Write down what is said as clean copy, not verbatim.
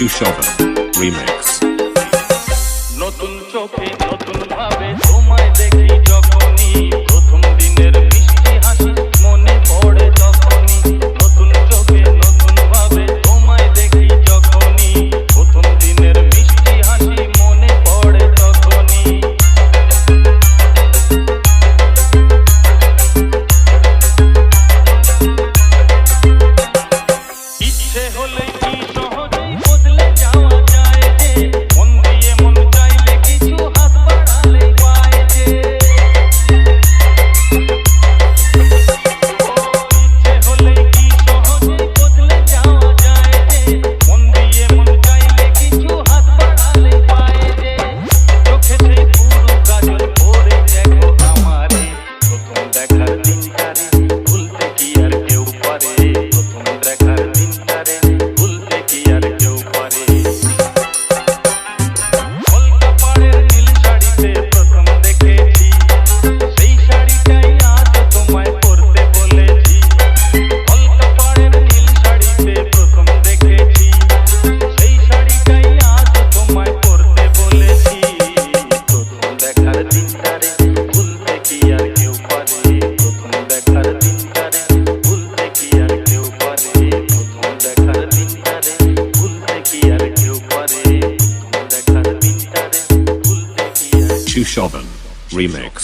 Shushovan Remix. নতুন চোখে নতুন ভাবে তোমায় দেখি যখনই প্রথম দিনের মিষ্টি হাসি মনে পড়ে তখনই নতুন চোখে নতুন ভাবে তোমায় দেখি যখনই প্রথম দিনের মিষ্টি হাসি মনে পড়ে তখনই ইচ্ছে হলে কি সহজেই বদলে যাওয়া যায় যে মন দিয়ে মন চাইলে কিছু হাত বাড়ালে পায় যে ইচ্ছে হলে কি সহজেই বদলে যাওয়া যায় যে মন দিয়ে মন চাইলে কিছু হাত বাড়ালে পায় যে চোখে সেই পুরো কাজল পড়ে দেখো আমারে প্রথম দেখার দিনটারে ভুলতে কি আর কেউ পারে প্রথম দেখার দিনটারে ভুলতে কি আর কেউ পারে কলকাতার নীল শাড়িতে প্রথম দেখেছি সেই শাড়িটাই আজ তোমায় পরতে বলেছি কলকাতার নীল শাড়িতে প্রথম দেখেছি সেই শাড়িটাই আজ তোমায় পরতে বলেছি প্রথম দেখার দিনটারে ভুলতে কি আর কেউ পারে প্রথম দেখার দিনটারে ভুলতে কি আর কেউ পারে প্রথম দেখার দিনটারে ভুলতে কি আর কেউ পারে প্রথম দেখার দিনটারে ভুলতে কি আর Shushovan Remix.